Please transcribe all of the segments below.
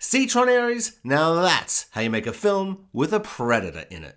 Seatron Aries, now that's how you make a film with a predator in it.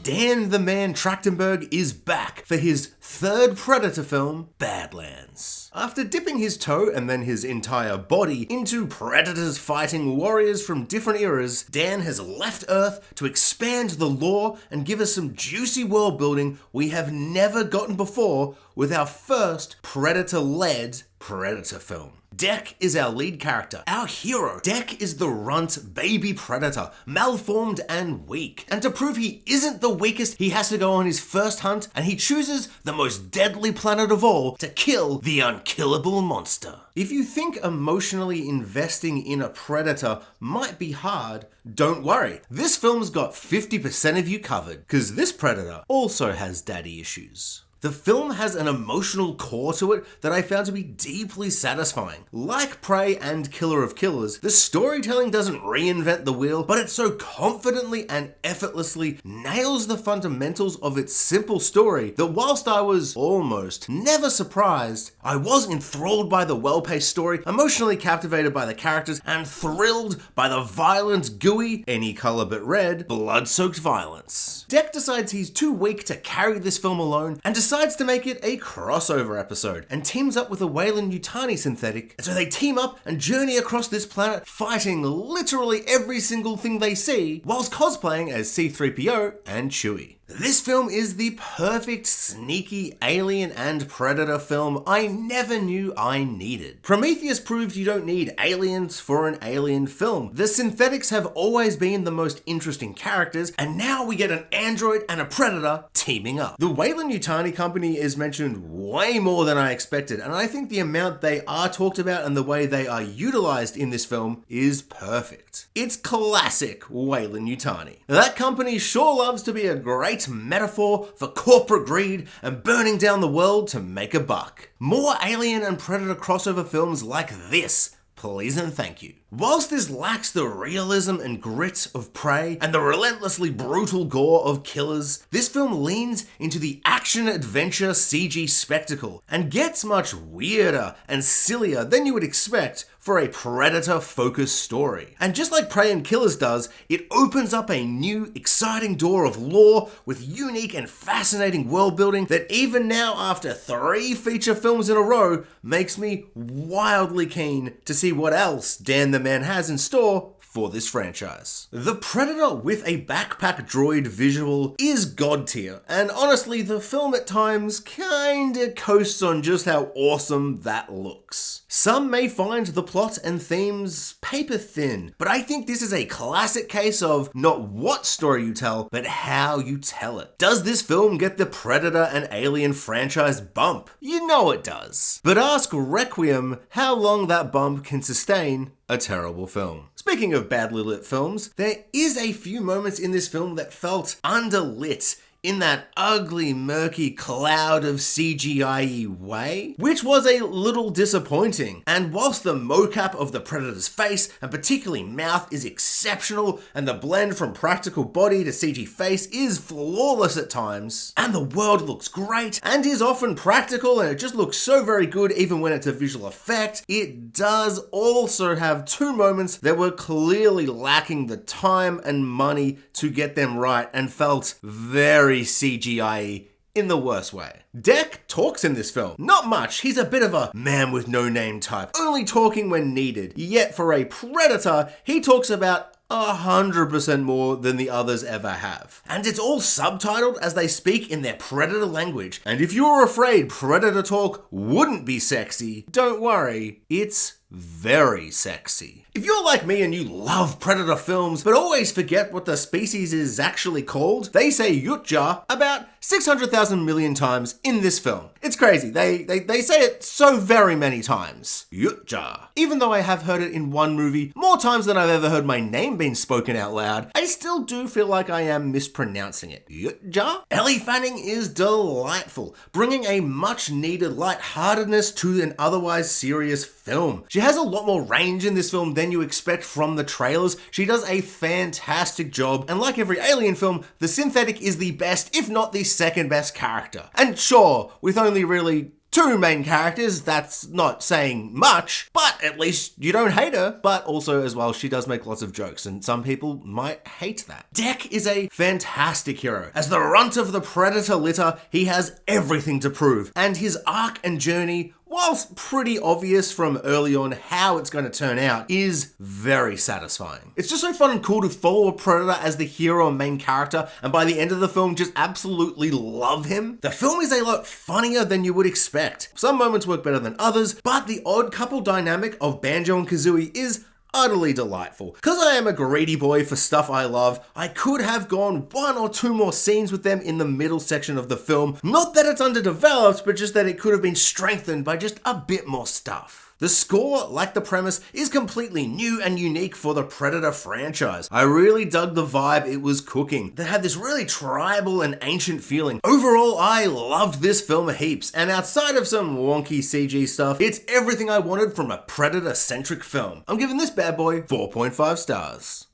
Dan the Man Trachtenberg is back for his third Predator film, Badlands. After dipping his toe and then his entire body into predators fighting warriors from different eras, Dan has left Earth to expand the lore and give us some juicy world building we have never gotten before with our first Predator-led Predator film. Dek is our lead character, our hero. Dek is the runt baby predator, malformed and weak. And to prove he isn't the weakest, he has to go on his first hunt, and he chooses the most deadly planet of all to kill the unkillable monster. If you think emotionally investing in a predator might be hard, don't worry. This film's got 50% of you covered, because this predator also has daddy issues. The film has an emotional core to it that I found to be deeply satisfying. Like Prey and Killer of Killers, the storytelling doesn't reinvent the wheel, but it so confidently and effortlessly nails the fundamentals of its simple story that whilst I was almost never surprised, I was enthralled by the well-paced story, emotionally captivated by the characters, and thrilled by the violent, gooey, any color but red, blood-soaked violence. Dek decides he's too weak to carry this film alone and decides to make it a crossover episode and teams up with a Weyland-Yutani synthetic, and so they team up and journey across this planet fighting literally every single thing they see whilst cosplaying as C-3PO and Chewie. This film is the perfect sneaky alien and predator film I never knew I needed. Prometheus proved you don't need aliens for an alien film. The synthetics have always been the most interesting characters, and now we get an android and a predator teaming up. The Weyland-Yutani company is mentioned way more than I expected, and I think the amount they are talked about and the way they are utilized in this film is perfect. It's classic Weyland-Yutani. That company sure loves to be a great metaphor for corporate greed and burning down the world to make a buck. More Alien and Predator crossover films like this, please and thank you. Whilst this lacks the realism and grit of Prey and the relentlessly brutal gore of Killers, this film leans into the action-adventure CG spectacle and gets much weirder and sillier than you would expect for a Predator-focused story. And just like Prey and Killers does, it opens up a new, exciting door of lore with unique and fascinating world building that even now, after 3 feature films in a row, makes me wildly keen to see what else Dan the Man has in store for this franchise. The Predator with a backpack droid visual is god tier, and honestly the film at times kinda coasts on just how awesome that looks. Some may find the plot and themes paper thin, but I think this is a classic case of not what story you tell, but how you tell it. Does this film get the Predator and Alien franchise bump? You know it does. But ask Requiem how long that bump can sustain a terrible film. Speaking of badly lit films, there is a few moments in this film that felt underlit in that ugly, murky cloud of CGI way, which was a little disappointing. And whilst the mocap of the Predator's face, and particularly mouth, is exceptional, and the blend from practical body to CG face is flawless at times, and the world looks great, and is often practical, and it just looks so very good even when it's a visual effect, it does also have 2 moments that were clearly lacking the time and money to get them right, and felt very CGI in the worst way. Dek talks in this film. Not much, he's a bit of a man with no name type, only talking when needed. Yet for a predator, he talks about 100% more than the others ever have. And it's all subtitled as they speak in their predator language. And if you were afraid predator talk wouldn't be sexy, don't worry, it's very sexy. If you're like me and you love Predator films, but always forget what the species is actually called, they say Yutja about 600,000 million times in this film. It's crazy. They say it so very many times. Yutja. Even though I have heard it in one movie more times than I've ever heard my name being spoken out loud, I still do feel like I am mispronouncing it. Yutja? Ellie Fanning is delightful, bringing a much needed lightheartedness to an otherwise serious film. She has a lot more range in this film than you expect from the trailers. She does a fantastic job, and like every Alien film, the synthetic is the best, if not the second best character. And sure, with only really two main characters, that's not saying much, but at least you don't hate her. But also as well, she does make lots of jokes, and some people might hate that. Deck is a fantastic hero. As the runt of the Predator litter, he has everything to prove, and his arc and journey, whilst pretty obvious from early on how it's going to turn out, is very satisfying. It's just so fun and cool to follow a Predator as the hero and main character, and by the end of the film just absolutely love him. The film is a lot funnier than you would expect. Some moments work better than others, but the odd couple dynamic of Banjo and Kazooie is utterly delightful. Because I am a greedy boy for stuff I love, I could have gone one or two more scenes with them in the middle section of the film. Not that it's underdeveloped, but just that it could have been strengthened by just a bit more stuff. The score, like the premise, is completely new and unique for the Predator franchise. I really dug the vibe it was cooking. That had this really tribal and ancient feeling. Overall, I loved this film heaps, and outside of some wonky CG stuff, it's everything I wanted from a Predator-centric film. I'm giving this bad boy 4.5 stars.